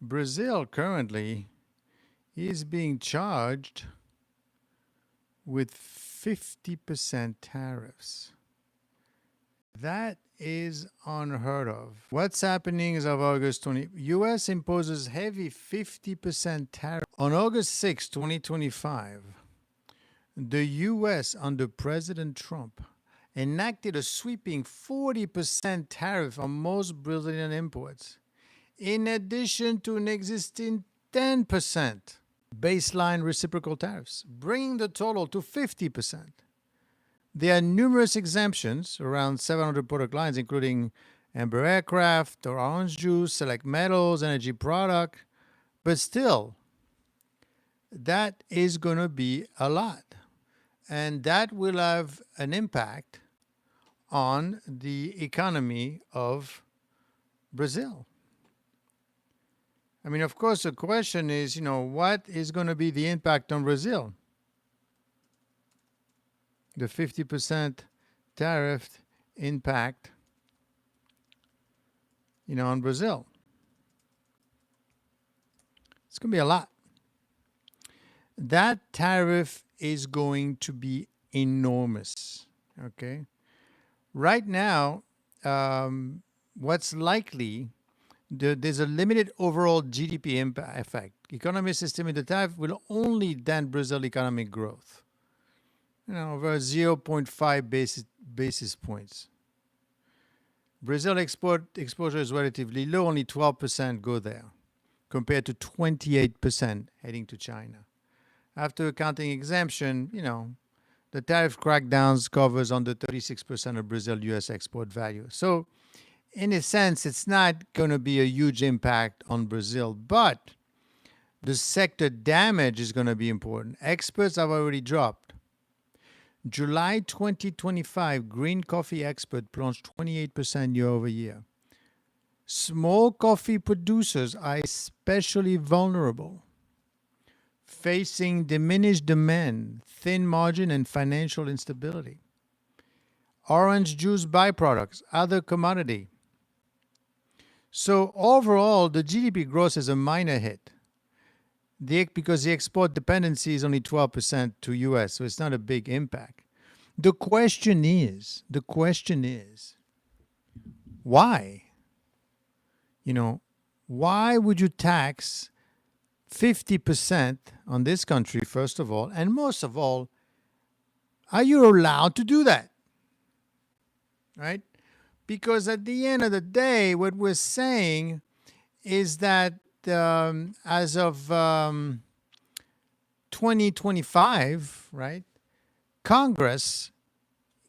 Brazil currently is being charged with 50% tariffs. That is unheard of. What's happening is of August 20, US imposes heavy 50% tariff. On August 6, 2025, the US under President Trump enacted a sweeping 40% tariff on most Brazilian imports, in addition to an existing 10% baseline reciprocal tariffs, bringing the total to 50%. There are numerous exemptions, around 700 product lines, including amber aircraft or orange juice, select metals, energy product, but still, that is going to be a lot. And that will have an impact on the economy of Brazil. I mean, of course, the question is, what is going to be the impact on Brazil? The 50% tariff impact, on Brazil. It's going to be a lot. That tariff is going to be enormous, okay? Right now, what's likely, there's a limited overall GDP effect. Economists estimate the tariff will only dent Brazil economic growth, over 0.5 basis points. Brazil export exposure is relatively low, only 12% go there, compared to 28% heading to China. After accounting exemption, the tariff crackdowns covers under 36% of Brazil-US export value. So, in a sense, it's not going to be a huge impact on Brazil, but the sector damage is going to be important. Exports have already dropped. July 2025, green coffee export plunged 28% year over year. Small coffee producers are especially vulnerable, facing diminished demand, thin margin, and financial instability. Orange juice byproducts, other commodity. So overall, the GDP growth is a minor hit because the export dependency is only 12% to US, so it's not a big impact. The question is, why? Why would you tax 50% on this country, first of all, and most of all, are you allowed to do that? Right? Because at the end of the day, what we're saying is that as of 2025, right, Congress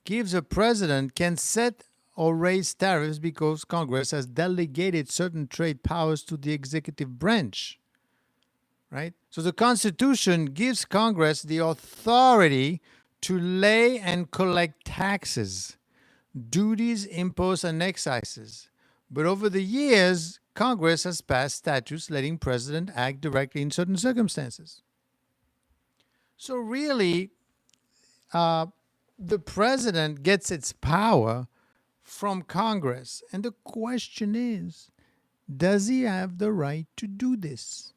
gives a president can set or raise tariffs because Congress has delegated certain trade powers to the executive branch. Right? So the Constitution gives Congress the authority to lay and collect taxes, duties, imposts, and excises. But over the years, Congress has passed statutes letting president act directly in certain circumstances. So really, the president gets its power from Congress. And the question is, does he have the right to do this?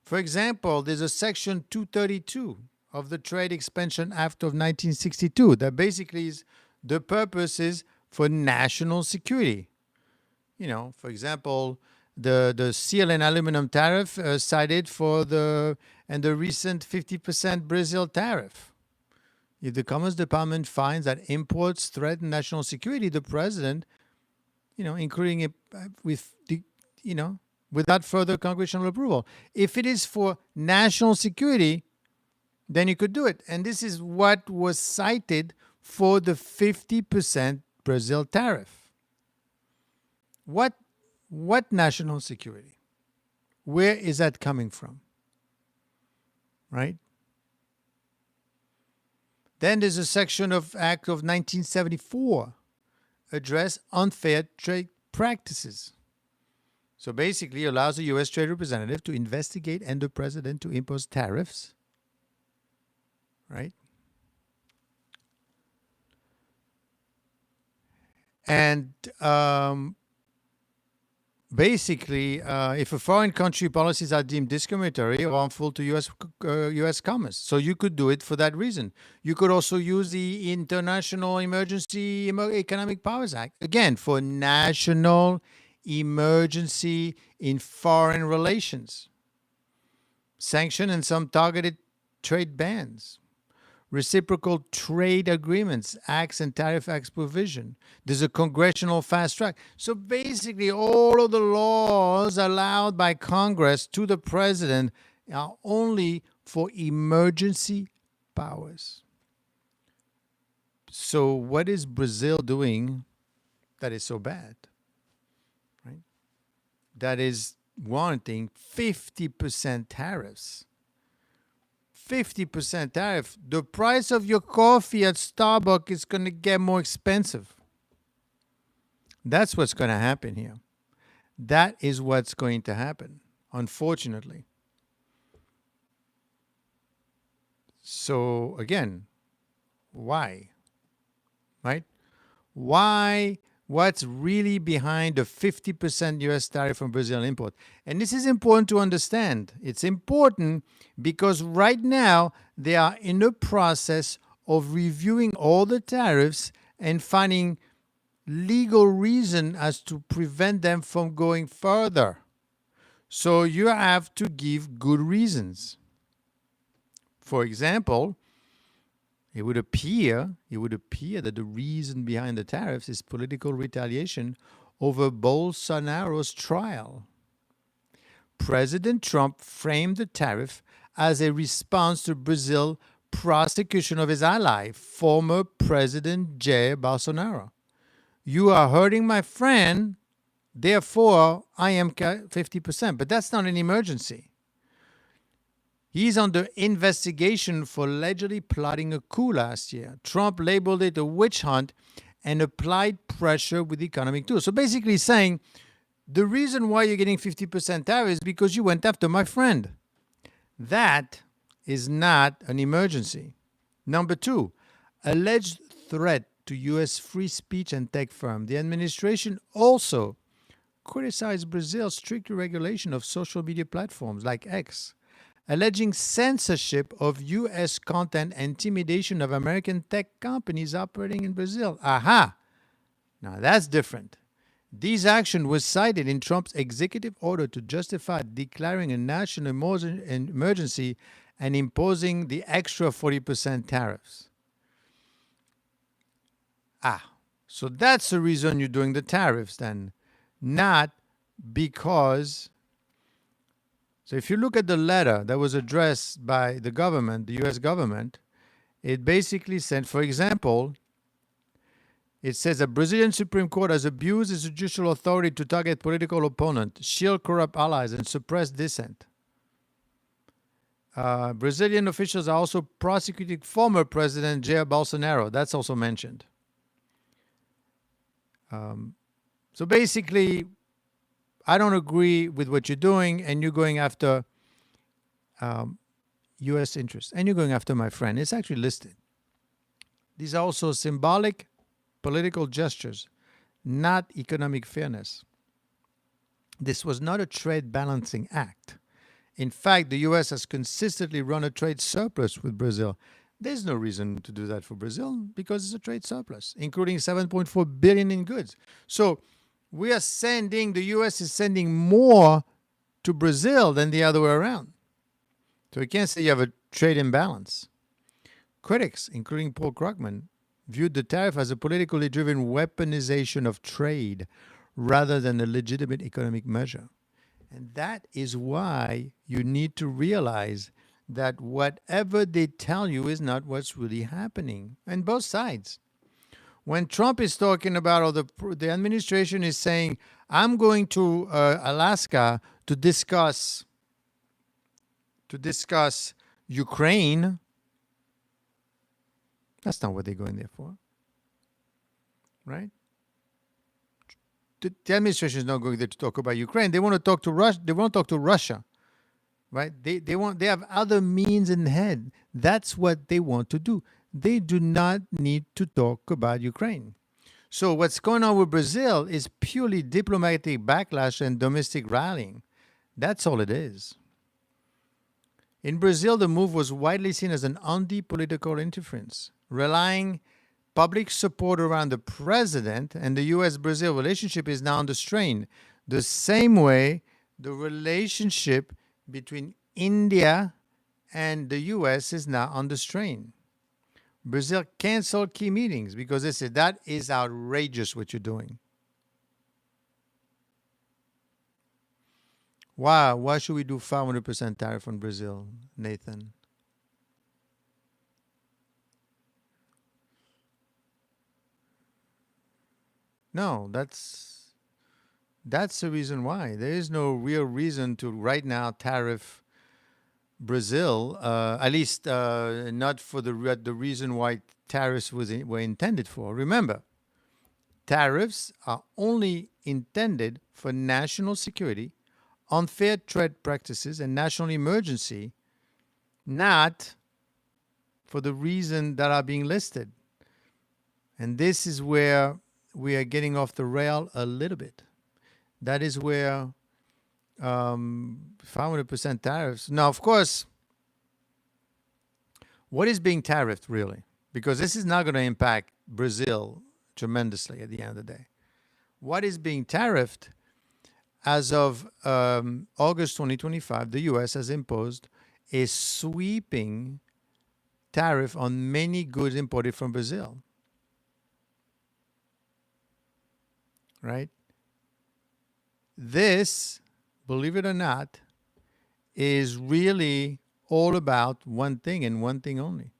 For example, there's a Section 232 of the Trade Expansion Act of 1962 that basically is the purpose is for national security. For example, the steel and aluminum tariff cited for the recent 50% Brazil tariff. If the Commerce Department finds that imports threaten national security, the president, including it with the, without further congressional approval. If it is for national security, then you could do it. And this is what was cited for the 50% Brazil tariff. What national security? Where is that coming from? Right? Then there's a section of Act of 1974 address unfair trade practices. So basically allows the U.S. Trade Representative to investigate and the president to impose tariffs, right? And basically, if a foreign country policies are deemed discriminatory or harmful to U.S. commerce. So you could do it for that reason. You could also use the International Emergency Economic Powers Act, again, for national emergency in foreign relations, sanction and some targeted trade bans, reciprocal trade agreements, acts and tariff acts provision. There's a congressional fast track. So basically, all of the laws allowed by Congress to the president are only for emergency powers. So what is Brazil doing that is so bad? Right? That is warranting 50% tariffs. 50% tariff. The price of your coffee at Starbucks is going to get more expensive. That's what's going to happen here. That is what's going to happen, unfortunately. So again, why? Right? Why? What's really behind the 50% US tariff on Brazilian import? And this is important to understand. It's important because right now they are in the process of reviewing all the tariffs and finding legal reason as to prevent them from going further. So you have to give good reasons. For example, it would appear that the reason behind the tariffs is political retaliation over Bolsonaro's trial. President Trump framed the tariff as a response to Brazil's prosecution of his ally, former President Jair Bolsonaro. You are hurting my friend, therefore I am 50%. But that's not an emergency. He's under investigation for allegedly plotting a coup last year. Trump labeled it a witch hunt and applied pressure with economic tools. So basically saying, the reason why you're getting 50% tariff is because you went after my friend. That is not an emergency. Number two, alleged threat to U.S. free speech and tech firm. The administration also criticized Brazil's strict regulation of social media platforms like X, alleging censorship of U.S. content and intimidation of American tech companies operating in Brazil. Aha! Now that's different. These actions were cited in Trump's executive order to justify declaring a national emergency and imposing the extra 40% tariffs. So that's the reason you're doing the tariffs then, not because... So if you look at the letter that was addressed by the government, the U.S. government, it basically said, for example, it says the Brazilian Supreme Court has abused its judicial authority to target political opponents, shield corrupt allies, and suppress dissent. Brazilian officials are also prosecuting former President Jair Bolsonaro. That's also mentioned. So basically, I don't agree with what you're doing, and you're going after U.S. interests, and you're going after my friend. It's actually listed. These are also symbolic political gestures, not economic fairness. This was not a trade balancing act. In fact, the U.S. has consistently run a trade surplus with Brazil. There's no reason to do that for Brazil because it's a trade surplus, including $7.4 billion in goods. So we are sending, the U.S. is sending more to Brazil than the other way around. So you can't say you have a trade imbalance. Critics, including Paul Krugman, viewed the tariff as a politically driven weaponization of trade rather than a legitimate economic measure. And that is why you need to realize that whatever they tell you is not what's really happening on both sides. When Trump is talking about, or the administration is saying, I'm going to Alaska to discuss Ukraine, that's not what they're going there for, right? The administration is not going there to talk about Ukraine. They want to talk to Russia. They want to talk to Russia, right? They have other means in head. That's what they want to do. They do not need to talk about Ukraine. So what's going on with Brazil is purely diplomatic backlash and domestic rallying. That's all it is. In Brazil, the move was widely seen as an anti-political interference, relying public support around the president, and the US-Brazil relationship is now under strain. The same way the relationship between India and the US is now under strain. Brazil canceled key meetings because they said that is outrageous what you're doing. Why should we do 500% tariff on Brazil, Nathan? No, that's the reason why. There is no real reason to right now tariff Brazil, at least not for the reason why tariffs were intended for. Remember, tariffs are only intended for national security, unfair trade practices, and national emergency, not for the reason that are being listed. And this is where we are getting off the rail a little bit. That is where 500% tariffs. Now, of course, what is being tariffed really? Because this is not going to impact Brazil tremendously at the end of the day. What is being tariffed? As of August 2025, the US has imposed a sweeping tariff on many goods imported from Brazil. Right? This, believe it or not, is really all about one thing and one thing only.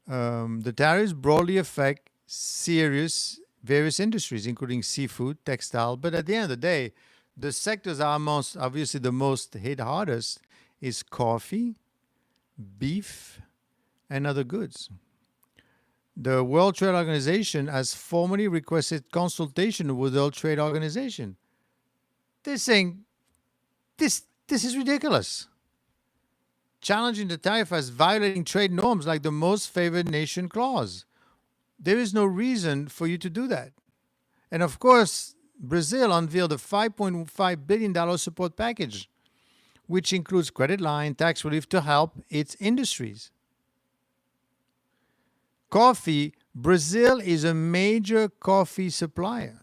The tariffs broadly affect various industries, including seafood, textile. But at the end of the day, the sectors are obviously the most hit hardest is coffee, beef, and other goods. The World Trade Organization has formally requested consultation with the World Trade Organization. They're saying this is ridiculous. Challenging the tariff as violating trade norms like the most favored nation clause. There is no reason for you to do that. And of course, Brazil unveiled a $5.5 billion support package, which includes credit line, tax relief to help its industries. Coffee, Brazil is a major coffee supplier.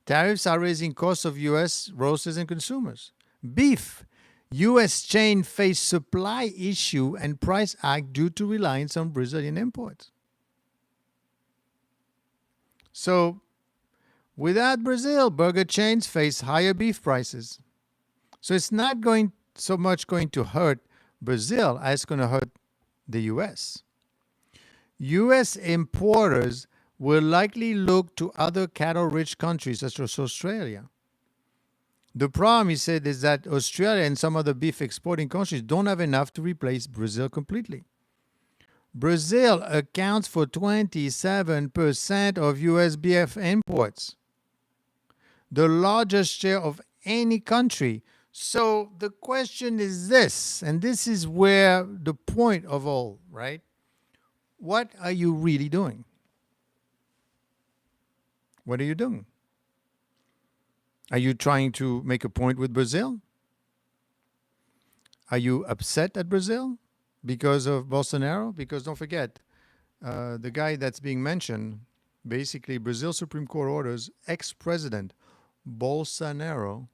Tariffs are raising costs of U.S. roasters and consumers. Beef, U.S. chain face supply issue and price hike due to reliance on Brazilian imports. So, without Brazil, burger chains face higher beef prices. So it's not going to hurt Brazil as it's going to hurt the U.S. U.S. importers will likely look to other cattle-rich countries such as Australia. The problem, he said, is that Australia and some other beef exporting countries don't have enough to replace Brazil completely. Brazil accounts for 27% of U.S. beef imports, the largest share of any country. So the question is this, and this is where the point of all, right? What are you really doing? What are you doing? Are you trying to make a point with Brazil? Are you upset at Brazil because of Bolsonaro? Because don't forget, the guy that's being mentioned, basically Brazil Supreme Court orders ex-president Bolsonaro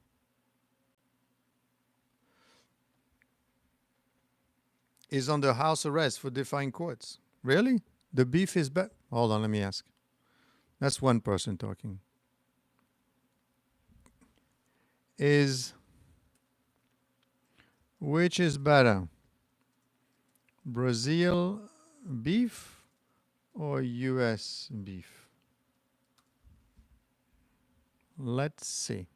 is under house arrest for defying courts. Really? The beef is bad? Hold on, let me ask. That's one person talking. Which is better? Brazil beef or US beef? Let's see.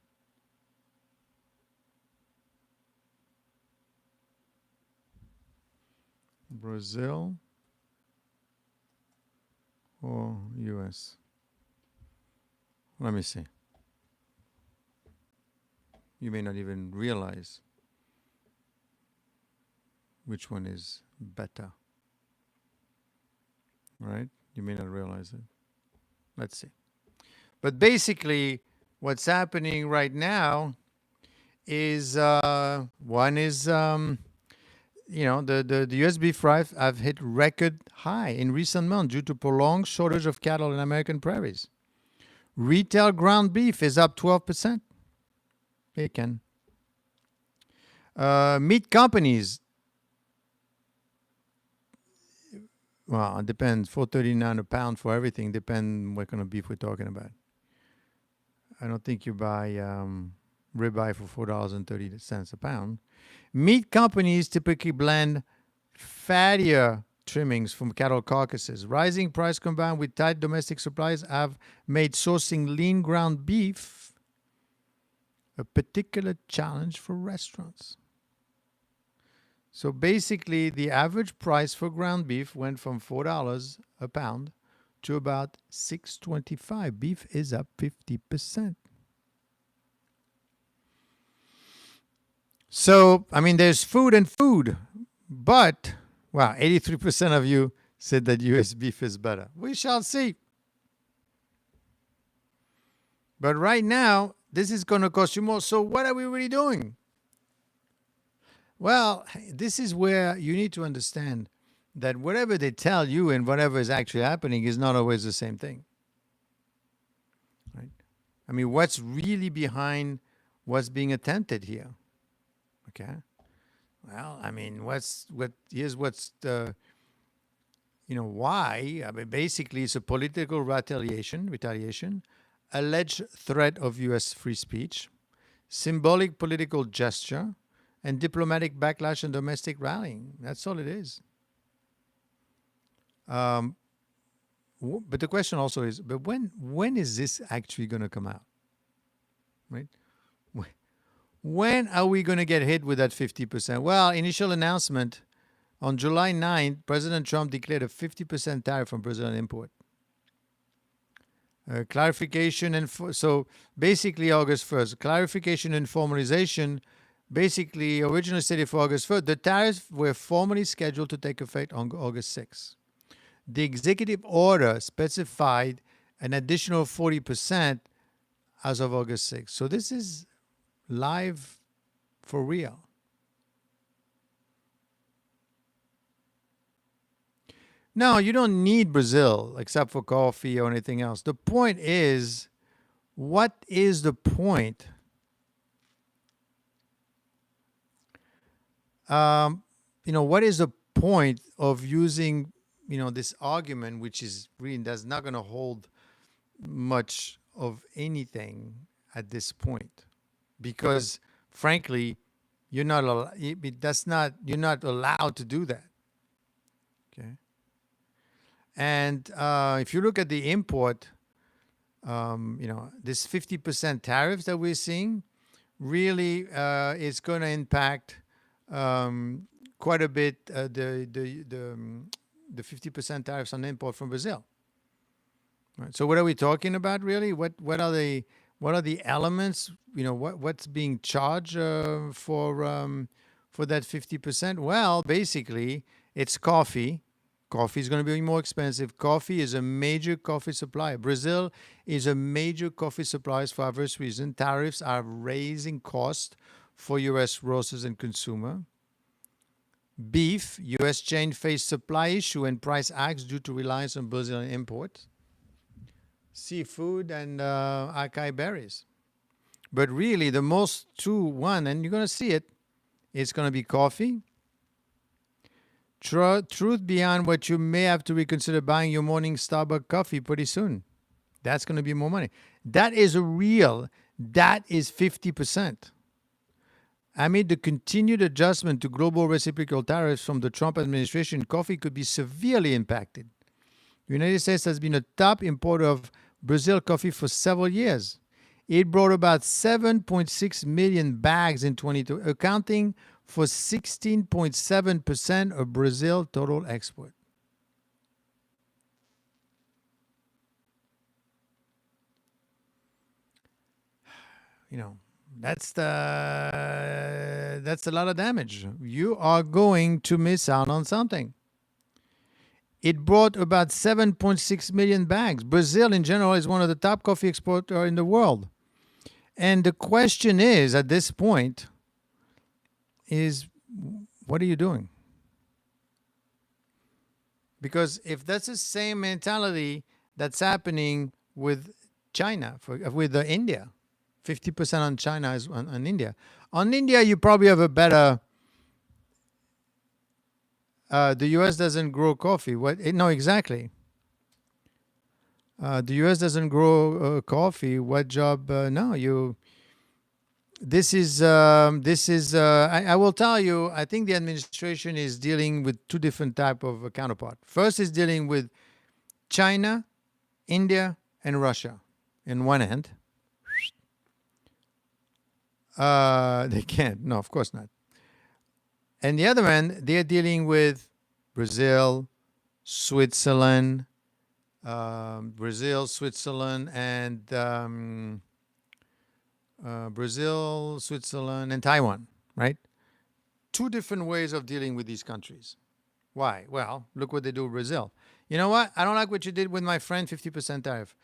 Brazil or US? Let me see. You may not even realize which one is better. right? You may not realize it. Let's see. But basically, what's happening right now is one is the U.S. beef price have hit record high in recent months due to prolonged shortage of cattle in American prairies. Retail ground beef is up 12%. It can. Meat companies, well, it depends. $4.39 a pound for everything. Depends what kind of beef we're talking about. I don't think you buy ribeye for $4.30 a pound. Meat companies typically blend fattier trimmings from cattle carcasses. Rising price combined with tight domestic supplies have made sourcing lean ground beef a particular challenge for restaurants. So basically, the average price for ground beef went from $4 a pound to about $6.25. Beef is up 50%. So, I mean, there's food and food, but, wow, 83% of you said that U.S. beef is better. We shall see. But right now, this is going to cost you more. So what are we really doing? Well, this is where you need to understand that whatever they tell you and whatever is actually happening is not always the same thing. Right? I mean, what's really behind what's being attempted here? Okay. Well, I mean, here's what's the, why? I mean, basically, it's a political retaliation, alleged threat of U.S. free speech, symbolic political gesture, and diplomatic backlash and domestic rallying. That's all it is. But the question also is, but when is this actually going to come out? Right? When are we going to get hit with that 50%? Well, initial announcement on July 9th, President Trump declared a 50% tariff on Brazilian import. Clarification and so basically August 1st. Clarification and formalization. Basically, originally stated for August 1st, the tariffs were formally scheduled to take effect on August 6th. The executive order specified an additional 40% as of August 6th. So this is live for real. No, you don't need Brazil except for coffee or anything else. The point is, what is the point? What is the point of using, this argument, which is really that's not going to hold much of anything at this point, because frankly, you're not allowed to do that. Okay. And if you look at the import, this 50% tariffs that we're seeing really is going to impact quite a bit the 50% tariffs on import from Brazil. Right. So what are we talking about really? What are the elements? What's being charged for that 50%? Well, basically, it's coffee. Coffee is going to be more expensive. Coffee is a major coffee supplier. Brazil is a major coffee supplier for obvious reason. Tariffs are raising costs for U.S. roasters and consumer. Beef, U.S. chain face supply issue and price hikes due to reliance on Brazilian imports. Seafood and acai berries. But really, the most true one, and you're going to see it, it's going to be coffee. Truth behind what you may have to reconsider buying your morning Starbucks coffee pretty soon. That's going to be more money. That is that is 50%. Amid the continued adjustment to global reciprocal tariffs from the Trump administration, coffee could be severely impacted. The United States has been a top importer of Brazil coffee for several years. It brought about 7.6 million bags in 2022, accounting for 16.7% of Brazil total export. That's a lot of damage. You are going to miss out on something. It brought about 7.6 million bags. Brazil, in general, is one of the top coffee exporters in the world. And the question is, at this point, is what are you doing? Because if that's the same mentality that's happening with China, with India, 50% on China is on India. On India, you probably have a better. The U.S. doesn't grow coffee. No, exactly. The U.S. doesn't grow coffee. What job? No, you. This is. I will tell you. I think the administration is dealing with two different type of counterpart. First is dealing with China, India, and Russia. In one hand, they can't. No, of course not. And the other hand, they're dealing with Brazil, Switzerland, and Brazil, Switzerland, and Taiwan, right? Two different ways of dealing with these countries. Why? Well, look what they do with Brazil. You know what? I don't like what you did with my friend, 50% tariff.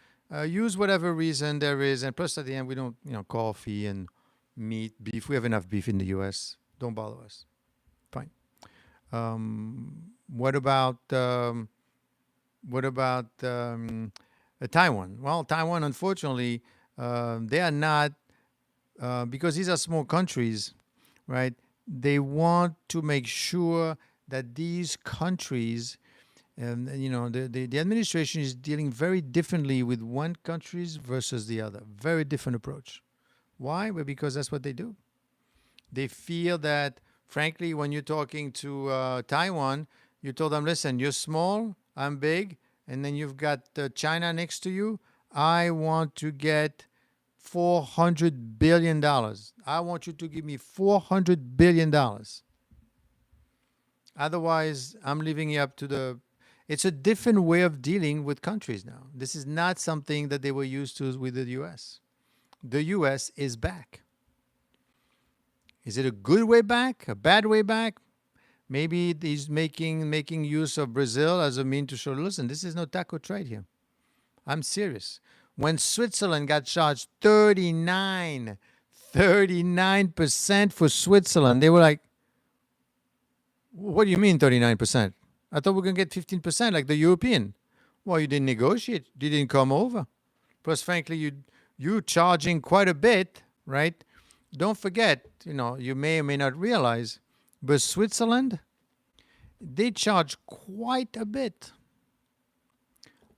Use whatever reason there is, and plus at the end, we don't, coffee and meat, beef. We have enough beef in the U.S. Don't bother us. Fine. What about Taiwan? Well, Taiwan, unfortunately, they are not because these are small countries, right? They want to make sure that these countries, the administration is dealing very differently with one countries versus the other. Very different approach. Why? Well, because that's what they do. They feel that, frankly, when you're talking to Taiwan, you told them, listen, you're small, I'm big, and then you've got China next to you. I want to get $400 billion. I want you to give me $400 billion. Otherwise, I'm leaving you up to the... It's a different way of dealing with countries now. This is not something that they were used to with the U.S. The U.S. is back. Is it a good way back? A bad way back? Maybe he's making use of Brazil as a mean to show, listen, this is no taco trade here. I'm serious. When Switzerland got charged 39% for Switzerland, they were like, what do you mean 39%? I thought we were going to get 15% like the European. Well, you didn't negotiate. You didn't come over. Plus, frankly, you charging quite a bit, right? Don't forget, you may or may not realize, but Switzerland, they charge quite a bit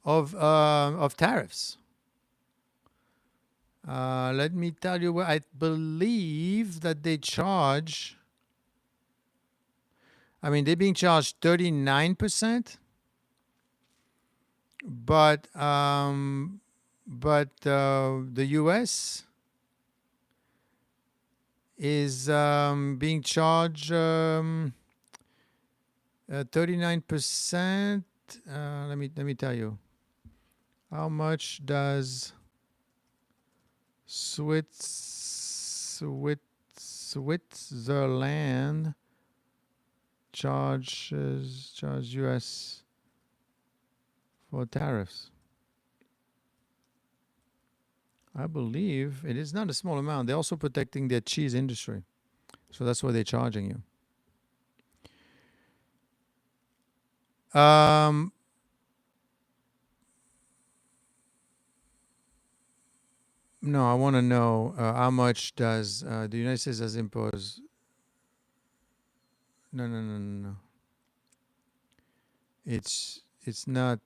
of tariffs. Let me tell you what I believe that they charge. I mean, they're being charged 39%, but the U.S. is being charged 39%. Let me tell you, how much does Switzerland charge U.S. for tariffs? I believe it is not a small amount. They're also protecting their cheese industry, so that's why they're charging you. No, I want to know how much does the United States has imposed. No. It's not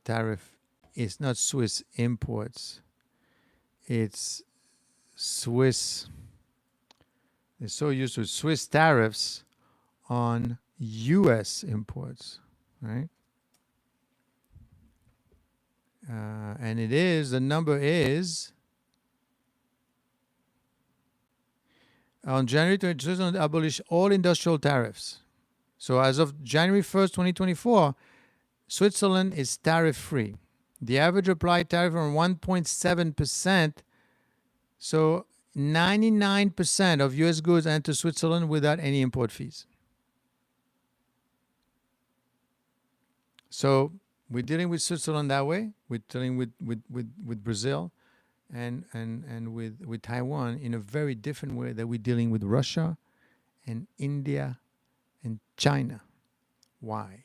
tariff. It's not Swiss imports. It's Swiss. They're so used to Swiss tariffs on U.S. imports, right? And the number is on January 2020, abolish all industrial tariffs. So as of January 1st, 2024, Switzerland is tariff-free. The average applied tariff on 1.7%. So 99% of U.S. goods enter Switzerland without any import fees. So we're dealing with Switzerland that way. We're dealing with Brazil and with Taiwan in a very different way that we're dealing with Russia and India and China. Why?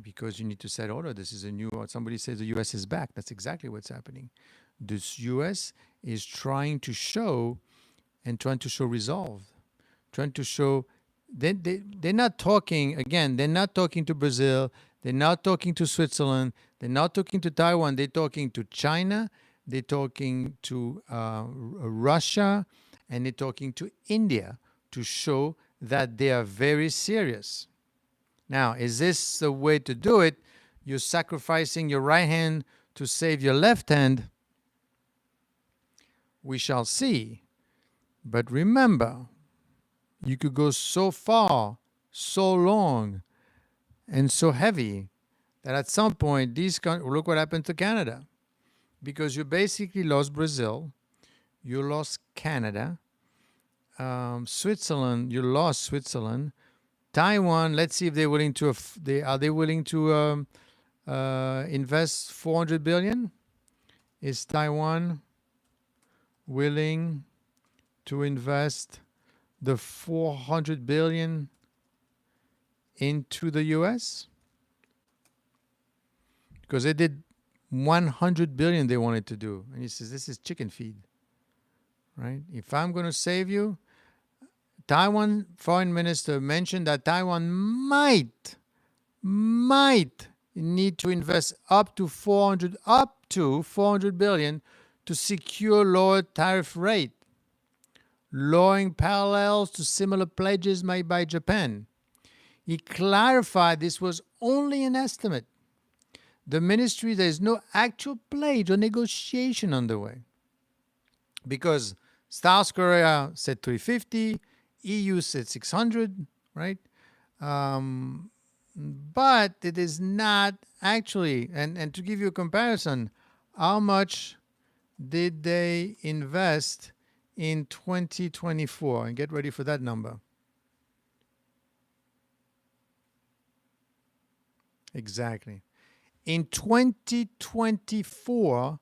Because you need to set order. This is a new, somebody says the US is back. That's exactly what's happening. This US is trying to show resolve, trying to show, they're not talking, again, they're not talking to Brazil, they're not talking to Switzerland, they're not talking to Taiwan, they're talking to China, they're talking to Russia, and they're talking to India to show that they are very serious. Now, is this the way to do it? You're sacrificing your right hand to save your left hand. We shall see. But remember, you could go so far, so long, and so heavy that at some point, look what happened to Canada. Because you basically lost Brazil, you lost Canada, Switzerland, you lost Switzerland. Taiwan, let's see if they're willing to, are they willing to invest 400 billion? Is Taiwan willing to invest the 400 billion into the US? Because they did 100 billion they wanted to do. And he says, this is chicken feed, right? If I'm going to save you, Taiwan foreign minister mentioned that Taiwan might need to invest up to 400 billion to secure lower tariff rate, lowering parallels to similar pledges made by Japan. He clarified this was only an estimate. The ministry, there is no actual pledge or negotiation underway. Because South Korea said 350, EU said 600, right? But it is not actually, and to give you a comparison, how much did they invest in 2024? And get ready for that number. Exactly. In 2024,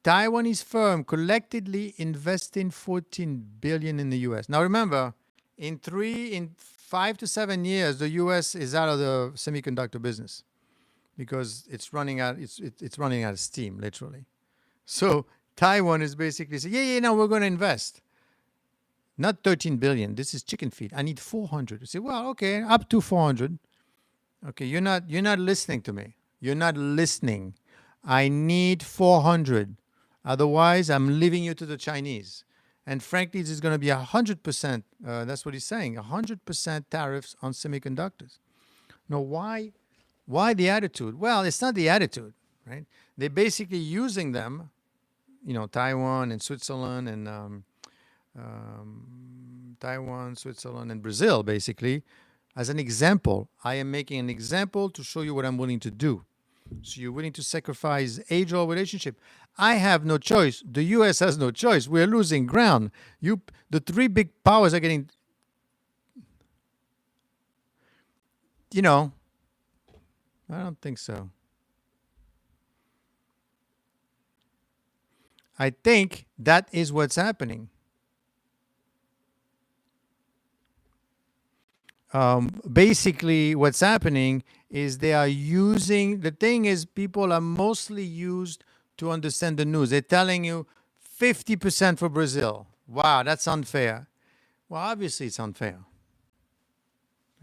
Taiwanese firm collectively investing 14 billion in the US. Now remember, in 5 to 7 years, the US is out of the semiconductor business because it's running out. It's running out of steam, literally. So Taiwan is basically saying, no, we're going to invest. Not 13 billion. This is chicken feed. I need 400. You say, well, okay, up to 400. Okay, you're not listening to me. You're not listening. I need 400. Otherwise, I'm leaving you to the Chinese. And frankly, this is going to be 100%. That's what he's saying. 100% tariffs on semiconductors. Now, why the attitude? Well, it's not the attitude, right? They're basically using them, Taiwan and Switzerland and Taiwan, Switzerland, and Brazil, basically, as an example. I am making an example to show you what I'm willing to do. So you're willing to sacrifice age-old relationship. I have no choice. The U.S. has no choice. We're losing ground. The three big powers are getting, I don't think so. I think that is what's happening. Basically, what's happening is they are using, the thing is, people are mostly used to understand the news. They're telling you 50% for Brazil. Wow, that's unfair. Well, obviously it's unfair.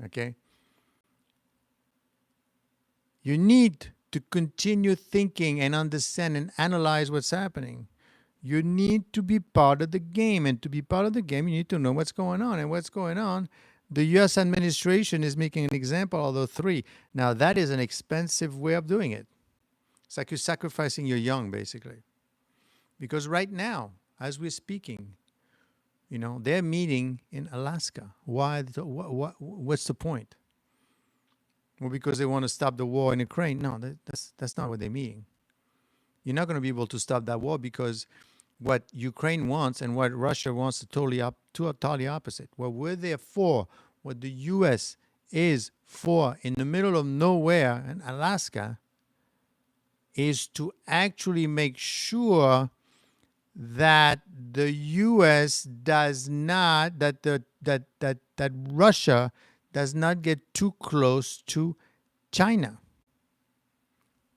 Okay? You need to continue thinking and understand and analyze what's happening. You need to be part of the game. And to be part of the game, you need to know what's going on. And what's going on, the U.S. administration is making an example of the three. Now, that is an expensive way of doing it. It's like you're sacrificing your young, basically. Because right now, as we're speaking, they're meeting in Alaska. Why? What's the point? Well, because they want to stop the war in Ukraine. No, that's not what they're meeting. You're not going to be able to stop that war because what Ukraine wants and what Russia wants are totally opposite. What we're there for, what the U.S. is for, in the middle of nowhere in Alaska, is to actually make sure that the U.S. does not, that Russia does not get too close to China.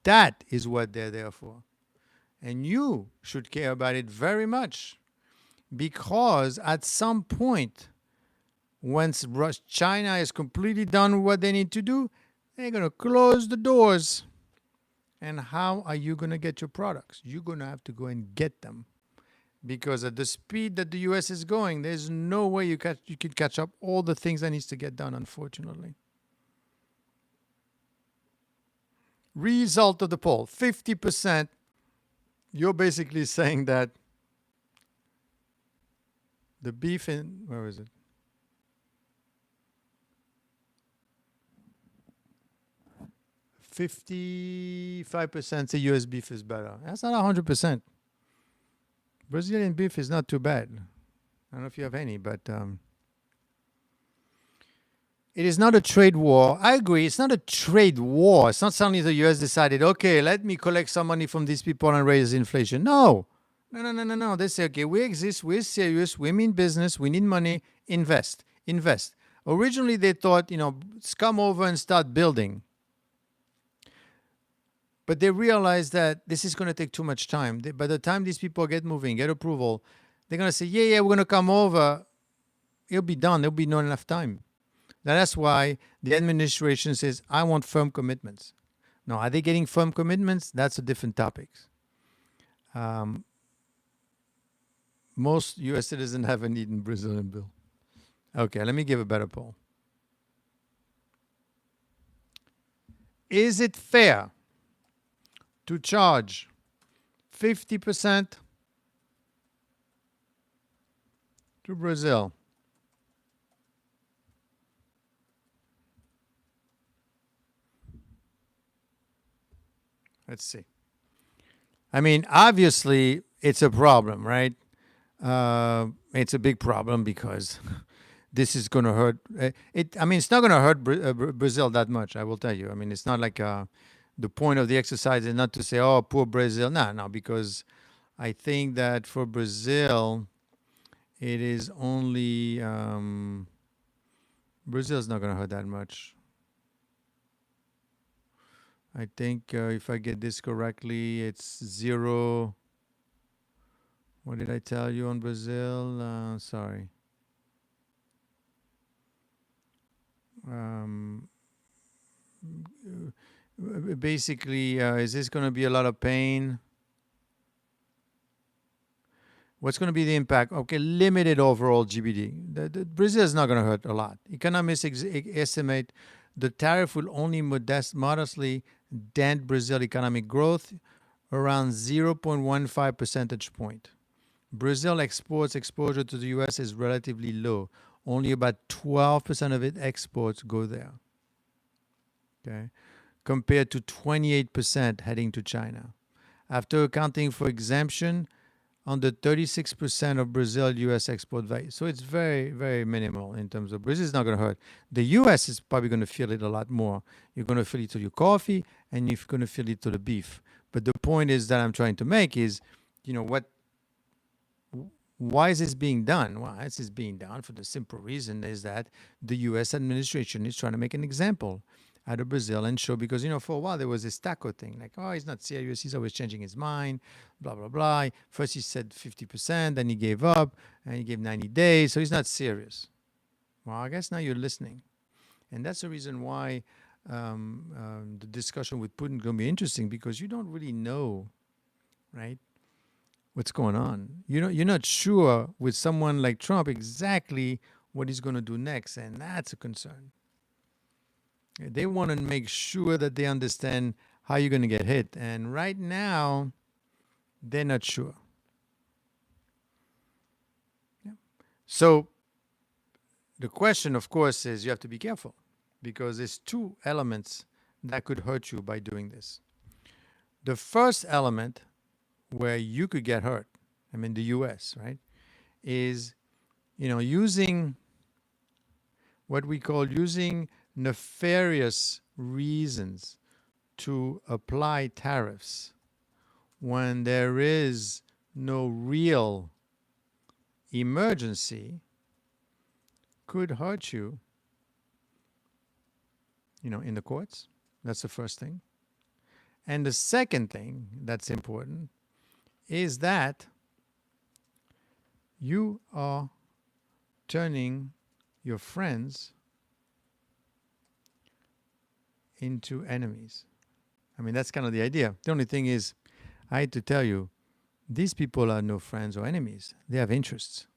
That is what they're there for. And you should care about it very much, because at some point, once China is completely done with what they need to do, they're going to close the doors. And how are you going to get your products? You're going to have to go and get them. Because at the speed that the U.S. is going, there's no way you can catch up all the things that needs to get done, unfortunately. Result of the poll, 50%. You're basically saying that the beef in, where is it? $55% say U.S. beef is better. That's not 100%. Brazilian beef is not too bad. I don't know if you have any, but it is not a trade war. I agree. It's not a trade war. It's not suddenly the U.S. decided, okay, let me collect some money from these people and raise inflation. No. No. They say, okay, we exist. We're serious. We mean business. We need money. Invest. Originally, they thought, come over and start building. But they realize that this is going to take too much time. By the time these people get moving, get approval, they're going to say, yeah, we're going to come over. It'll be done. There'll be not enough time. That's why the administration says, I want firm commitments. Now, are they getting firm commitments? That's a different topic. Most U.S. citizens haven't eaten Brazilian bill. Okay, let me give a better poll. Is it fair to charge 50% to Brazil? Let's see. I mean, obviously, it's a problem, right? It's a big problem because this is going to hurt. It's not going to hurt Brazil that much, I will tell you. I mean, it's not like the point of the exercise is not to say, oh, poor Brazil. No, because I think that for Brazil, it is only, Brazil's not going to hurt that much. I think if I get this correctly, it's 0. What did I tell you on Brazil? Sorry. Basically, is this going to be a lot of pain? What's going to be the impact? Okay, limited overall GDP. Brazil is not going to hurt a lot. Economists estimate the tariff will only modestly dent Brazil economic growth around 0.15 percentage point. Brazil exports exposure to the U.S. is relatively low. Only about 12% of its exports go there. Okay, compared to 28% heading to China. After accounting for exemption, under 36% of Brazil-U.S. export value. So it's very, very minimal in terms of Brazil. It's not going to hurt. The U.S. is probably going to feel it a lot more. You're going to feel it to your coffee, and you're going to feel it to the beef. But the point is that I'm trying to make is, why is this being done? Well, this is being done for the simple reason is that the U.S. administration is trying to make an example out of Brazil and show, because, for a while there was this taco thing, like, oh, he's not serious, he's always changing his mind, blah, blah, blah. First he said 50%, then he gave up, and he gave 90 days, so he's not serious. Well, I guess now you're listening. And that's the reason why the discussion with Putin is going to be interesting, because you don't really know, right, what's going on. You're not sure with someone like Trump exactly what he's going to do next, and that's a concern. They want to make sure that they understand how you're going to get hit. And right now, they're not sure. Yeah. So the question, of course, is you have to be careful, because there's two elements that could hurt you by doing this. The first element where you could get hurt, the U.S., right, is, using what we call using nefarious reasons to apply tariffs when there is no real emergency could hurt you, in the courts. That's the first thing. And the second thing that's important is that you are turning your friends into enemies. I mean, that's kind of the idea. The only thing is, I hate to tell you, these people are no friends or enemies. They have interests.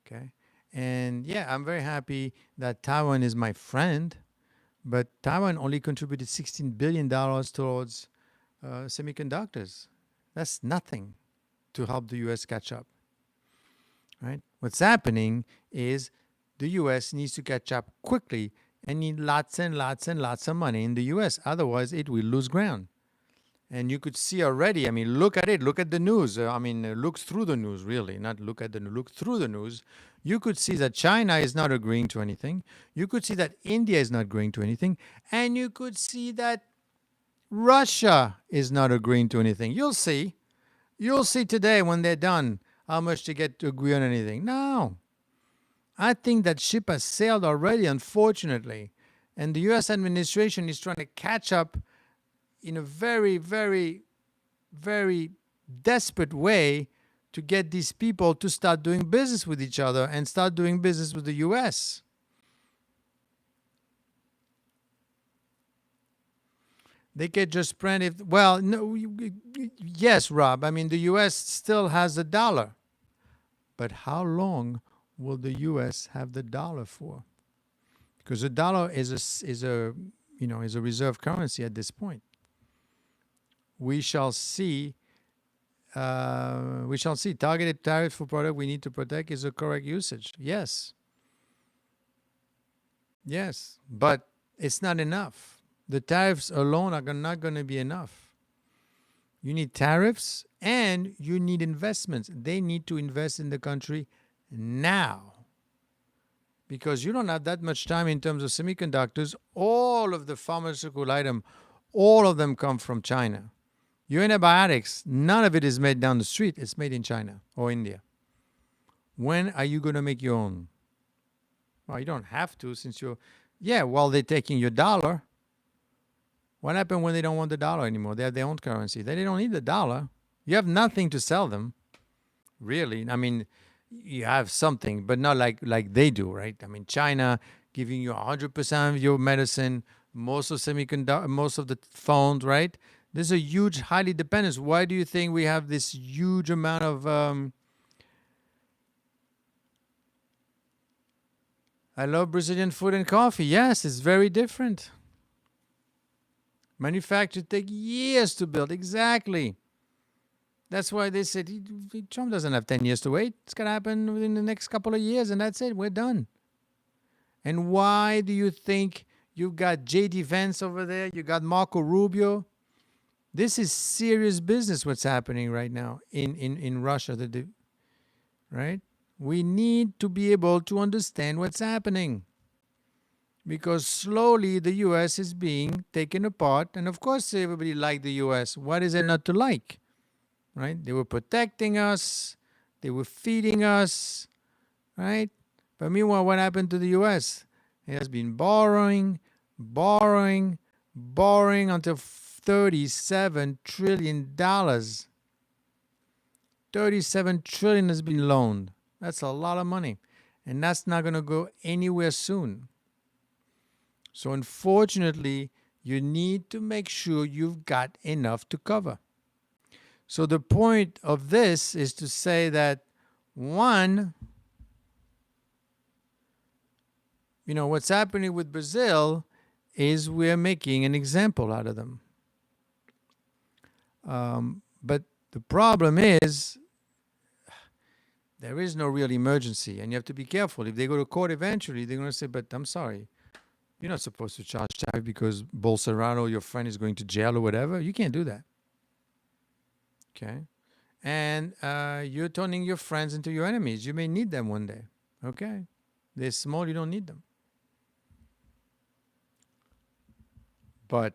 Okay? And yeah, I'm very happy that Taiwan is my friend, but Taiwan only contributed $16 billion towards semiconductors. That's nothing to help the U.S. catch up. Right? What's happening is the U.S. needs to catch up quickly and need lots and lots and lots of money in the U.S. Otherwise, it will lose ground. And you could see already, I mean, look at it, look at the news. Look through the news, really, not look at the news, look through the news. You could see that China is not agreeing to anything. You could see that India is not agreeing to anything. And you could see that Russia is not agreeing to anything. You'll see. You'll see today when they're done how much they get to agree on anything. No. I think that ship has sailed already, unfortunately. And the U.S. administration is trying to catch up in a very, very, very desperate way to get these people to start doing business with each other and start doing business with the U.S. They can just print it. Well, no, yes, Rob. I mean, the U.S. still has the dollar. But how long will the U.S. have the dollar for? Because the dollar is a reserve currency at this point. We shall see. Targeted tariff for product we need to protect is a correct usage. Yes. Yes, but it's not enough. The tariffs alone are not going to be enough. You need tariffs and you need investments. They need to invest in the country now. Because you don't have that much time in terms of semiconductors. All of the pharmaceutical items, all of them come from China. Your antibiotics, none of it is made down the street. It's made in China or India. When are you going to make your own? Well, you don't have to since you're... Yeah, well, they're taking your dollar. What happened when they don't want the dollar anymore? They have their own currency. They don't need the dollar. You have nothing to sell them. Really. I mean, you have something, but not like they do, right? I mean, China giving you 100% of your medicine, most of the phones, right? There's a huge, highly dependence. Why do you think we have this huge amount of... I love Brazilian food and coffee. Yes, it's very different. Manufacturers take years to build. Exactly. That's why they said Trump doesn't have 10 years to wait. It's going to happen within the next couple of years, and that's it. We're done. And why do you think you've got J.D. Vance over there? You got Marco Rubio? This is serious business what's happening right now in Russia. Right? We need to be able to understand what's happening. Because slowly the U.S. is being taken apart. And of course everybody liked the U.S. What is there not to like? Right? They were protecting us. They were feeding us. Right? But meanwhile, what happened to the U.S.? It has been borrowing until $37 trillion. $37 trillion has been loaned. That's a lot of money. And that's not going to go anywhere soon. So unfortunately, you need to make sure you've got enough to cover. So the point of this is to say that, one, what's happening with Brazil is we're making an example out of them. But the problem is there is no real emergency, and you have to be careful. If they go to court eventually, they're going to say, but I'm sorry, you're not supposed to charge tariff because Bolsonaro, your friend, is going to jail or whatever. You can't do that. Okay? And you're turning your friends into your enemies. You may need them one day. Okay? They're small, you don't need them. But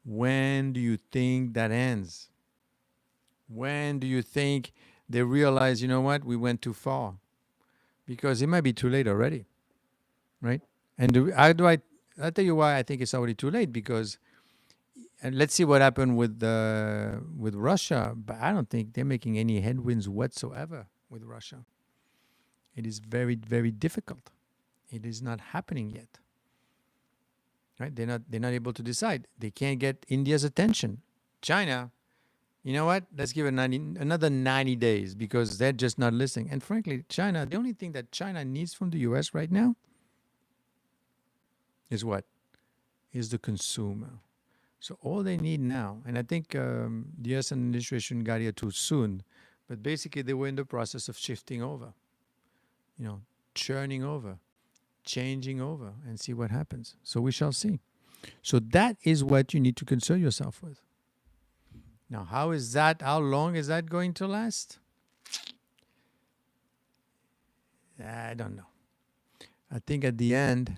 when do you think that ends? When do you think they realize, you know what, we went too far? Because it might be too late already, right? And I'll tell you why I think it's already too late. Because, and let's see what happened with Russia. But I don't think they're making any headwinds whatsoever with Russia. It is very, very difficult. It is not happening yet. Right? They're not able to decide. They can't get India's attention. China, you know what? Let's give it another 90 days, because they're just not listening. And frankly, China, the only thing that China needs from the US right now is what? Is the consumer. So all they need now, and I think the US administration got here too soon, but basically they were in the process of shifting over, churning over, changing over, and see what happens. So we shall see. So that is what you need to concern yourself with. Now, how long is that going to last? I don't know. I think at the end,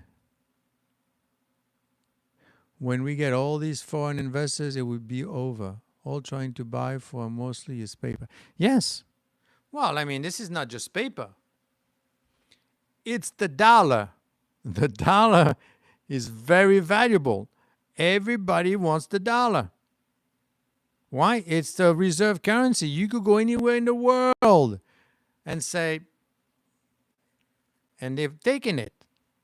when we get all these foreign investors, it would be over. All trying to buy for mostly is paper. Yes. Well, I mean, this is not just paper. It's the dollar. The dollar is very valuable. Everybody wants the dollar. Why? It's the reserve currency. You could go anywhere in the world and say, and they've taken it.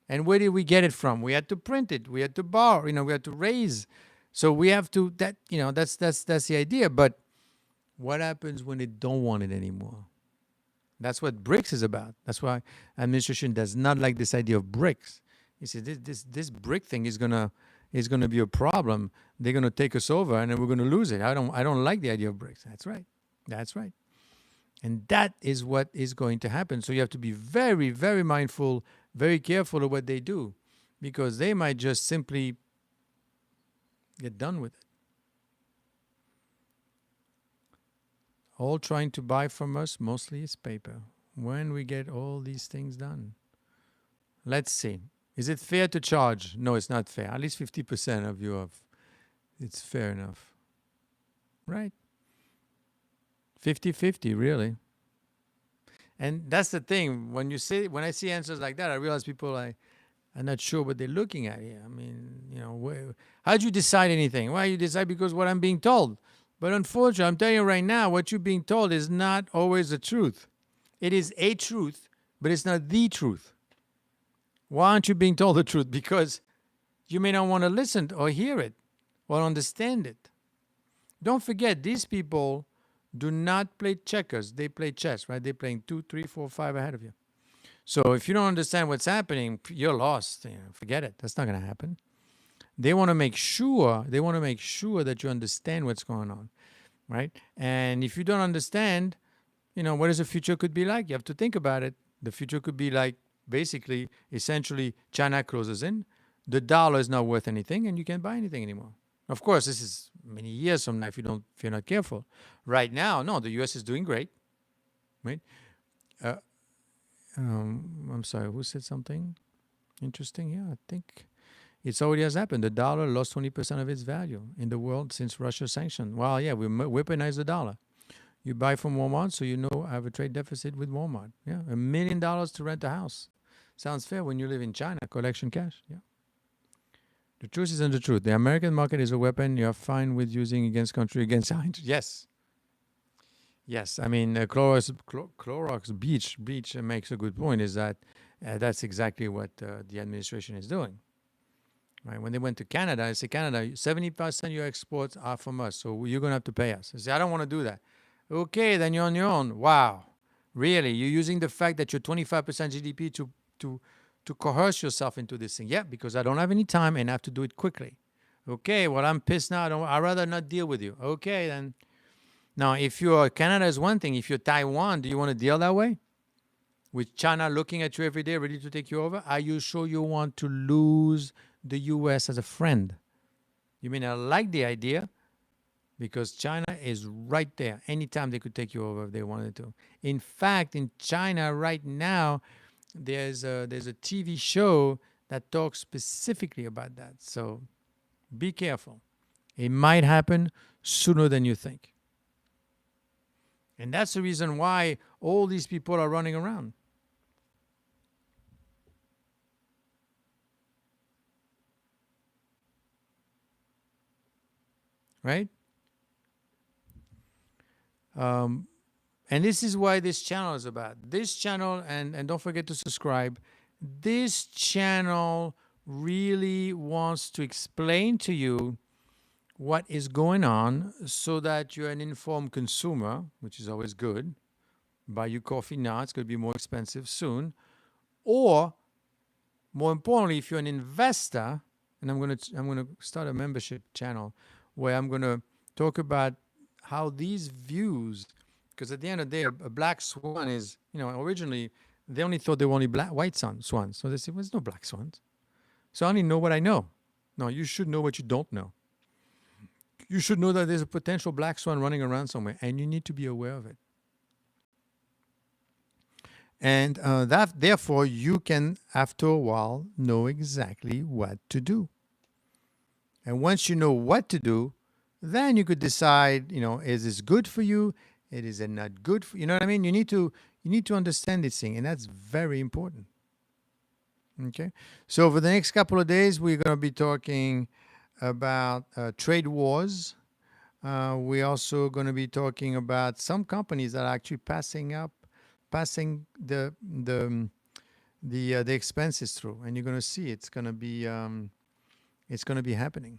And where did we get it from? We had to print it. We had to borrow. We had to raise. So we have to. That's the idea. But what happens when they don't want it anymore? That's what BRICS is about. That's why administration does not like this idea of BRICS. He says this BRIC thing is gonna be a problem. They're gonna take us over, and then we're gonna lose it. I don't like the idea of BRICS. That's right. That's right. And that is what is going to happen. So you have to be very, very mindful, very careful of what they do, because they might just simply get done with it. All trying to buy from us, mostly is paper. When we get all these things done, let's see. Is it fair to charge? No, it's not fair. At least 50% of you have. It's fair enough. Right? 50-50, really. And that's the thing. When I see answers like that, I realize people are not sure what they're looking at here. I mean, how'd you decide anything? Well, you decide because what I'm being told. But unfortunately, I'm telling you right now, what you're being told is not always the truth. It is a truth, but it's not the truth. Why aren't you being told the truth? Because you may not want to listen or hear it or understand it. Don't forget, these people do not play checkers. They play chess, right? They're playing 2, 3, 4, 5 ahead of you. So if you don't understand what's happening, you're lost. Forget it. That's not going to happen. They want to make sure that you understand what's going on, right? And if you don't understand, what is the future could be like? You have to think about it. The future could be like, basically, essentially, China closes in, the dollar is not worth anything, and you can't buy anything anymore. Of course, this is many years from now if you're not careful. Right now, no, the U.S. is doing great, right? I'm sorry, who said something interesting here? I think it already has happened. The dollar lost 20% of its value in the world since Russia sanctioned. Well, yeah, we weaponize the dollar. You buy from Walmart, so I have a trade deficit with Walmart. Yeah, $1 million to rent a house. Sounds fair when you live in China. Collection cash. Yeah. The truth isn't the truth. The American market is a weapon you're fine with using against country, against our interest. Yes. Yes. I mean, Clorox Beach makes a good point, is that that's exactly what the administration is doing. Right? When they went to Canada, I said, Canada, 70% of your exports are from us, so you're going to have to pay us. I said, I don't want to do that. Okay, then you're on your own. Wow. Really? You're using the fact that you're 25% GDP to coerce yourself into this thing? Yeah, because I don't have any time and I have to do it quickly. Okay, well, I'm pissed now. I'd rather not deal with you. Okay, then. Now, if you're Canada is one thing. If you're Taiwan, do you want to deal that way? With China looking at you every day, ready to take you over? Are you sure you want to lose the U.S. as a friend? You may not like the idea, because China is right there. Anytime they could take you over if they wanted to. In fact, in China right now, there's a TV show that talks specifically about that. So Be careful. It might happen sooner than you think. And that's the reason why all these people are running around. Right? And this is why this channel is about. This channel, and don't forget to subscribe. This channel really wants to explain to you what is going on so that you're an informed consumer, which is always good. Buy your coffee now, it's going to be more expensive soon. Or, more importantly, if you're an investor, and I'm going to start a membership channel where I'm going to talk about how these views, because at the end of the day, a black swan is, originally they only thought there were only white swans. So they said, well, there's no black swans. So I only know what I know. No, you should know what you don't know. You should know that there's a potential black swan running around somewhere, and you need to be aware of it. And that, therefore, you can, after a while, know exactly what to do. And once you know what to do, then you could decide, is this good for you? Is it not good for you? You know what I mean? You need to understand this thing, and that's very important. Okay? So over the next couple of days, we're going to be talking about trade wars. We're also going to be talking about some companies that are actually passing the expenses through, and you're going to see it's going to be happening.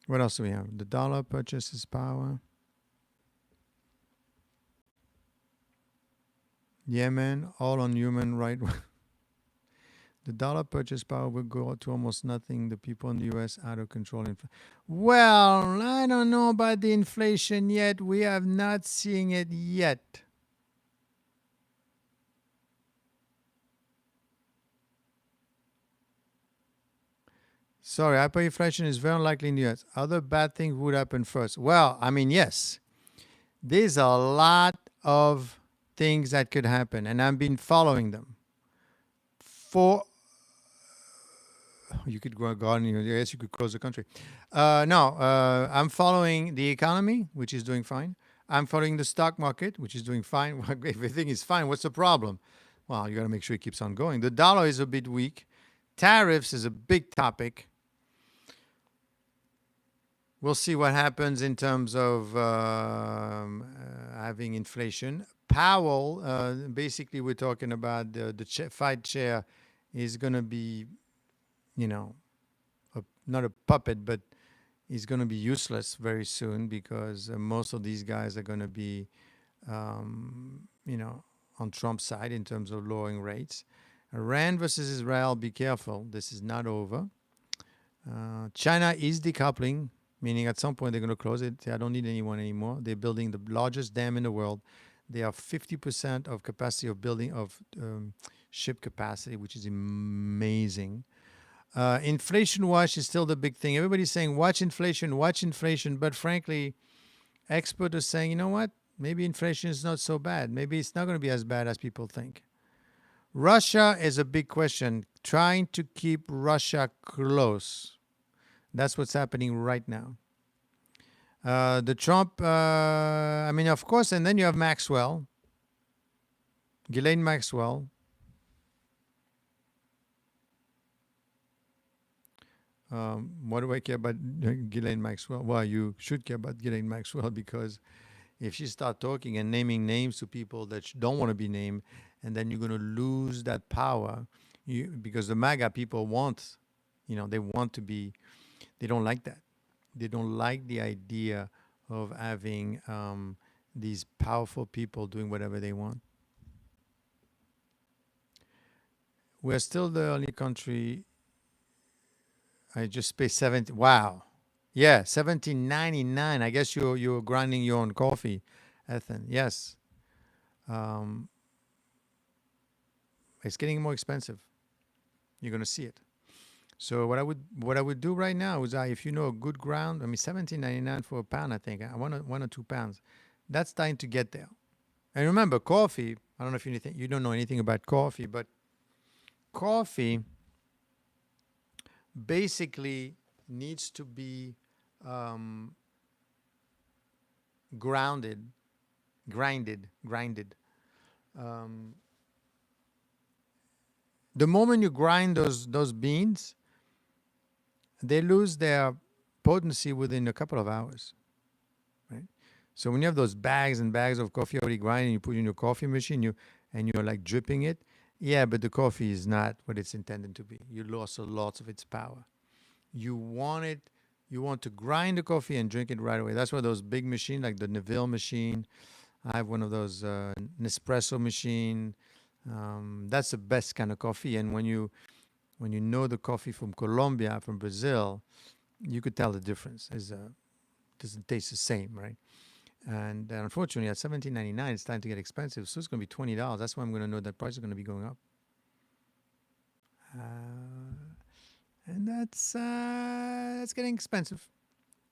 What else do we have? The dollar purchases power. Yemen, all on human right. The dollar purchase power will go to almost nothing. The people in the U.S. out of control. Well, I don't know about the inflation yet. We have not seen it yet. Sorry, hyperinflation is very unlikely in the U.S. Other bad things would happen first. Well, I mean, yes. There's a lot of things that could happen, and I've been following them. You could go on, yes, you could close the country. I'm following the economy, which is doing fine. I'm following the stock market, which is doing fine. Everything is fine. What's the problem? Well, you got to make sure it keeps on going. The dollar is a bit weak. Tariffs is a big topic. We'll see what happens in terms of having inflation. Powell, basically, we're talking about the Fed chair is going to be, not a puppet, but he's going to be useless very soon because most of these guys are going to be, on Trump's side in terms of lowering rates. Iran versus Israel, be careful. This is not over. China is decoupling, meaning at some point they're going to close it. I don't need anyone anymore. They're building the largest dam in the world. They have 50% of capacity of building of ship capacity, which is amazing. Inflation watch is still the big thing. Everybody's saying, watch inflation. But frankly, experts are saying, you know what? Maybe inflation is not so bad. Maybe it's not going to be as bad as people think. Russia is a big question. Trying to keep Russia close. That's what's happening right now. The Trump, of course, and then you have Maxwell, Ghislaine Maxwell. What do I care about Ghislaine Maxwell? Well, you should care about Ghislaine Maxwell because if she starts talking and naming names to people that don't want to be named, and then you're going to lose that power because the MAGA people want, they want to be, they don't like that. They don't like the idea of having these powerful people doing whatever they want. We're still the only country. I just paid 70. Wow. Yeah, $17.99. I guess you're grinding your own coffee, Ethan. Yes. It's getting more expensive. You're gonna see it. So what I would do right now is if you know a good ground, $17.99 for a pound, I think. I want 1 or 2 pounds. That's time to get there. And remember, coffee, I don't know if you don't know anything about coffee, but coffee, basically needs to be um, grinded. Um, the moment you grind those beans, they lose their potency within a couple of hours, right? So when you have those bags and bags of coffee already grinded, you put it in your coffee machine, you're like dripping it. Yeah, but the coffee is not what it's intended to be. You lost lots of its power. You want it. You want to grind the coffee and drink it right away. That's why those big machines, like the Neville machine, I have one of those Nespresso machine. That's the best kind of coffee. And when you know the coffee from Colombia, from Brazil, you could tell the difference. It doesn't taste the same, right? And unfortunately, at $17.99, it's starting to get expensive. So it's going to be $20. That's why I'm going to know that price is going to be going up. And that's getting expensive.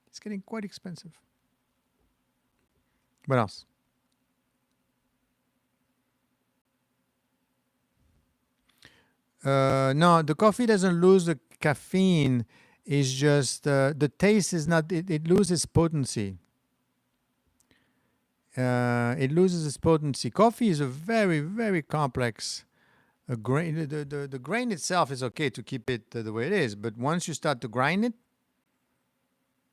It's getting quite expensive. What else? No, the coffee doesn't lose the caffeine. It's just the taste is not. It loses potency. It loses its potency. Coffee is a very, very complex grain. The grain itself is okay to keep it the way it is, but once you start to grind it,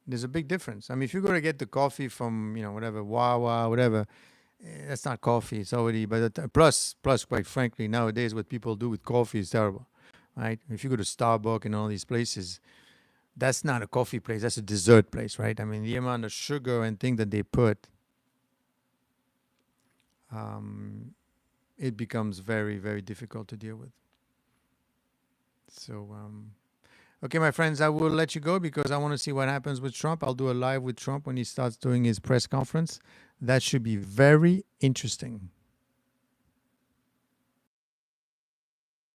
there's a big difference. I mean, if you go to get the coffee from whatever Wawa, whatever, that's not coffee. It's already. But plus, quite frankly, nowadays what people do with coffee is terrible, right? If you go to Starbucks and all these places, that's not a coffee place. That's a dessert place, right? I mean, the amount of sugar and things that they put. It becomes very, very difficult to deal with. So, okay, my friends, I will let you go because I want to see what happens with Trump. I'll do a live with Trump when he starts doing his press conference. That should be very interesting.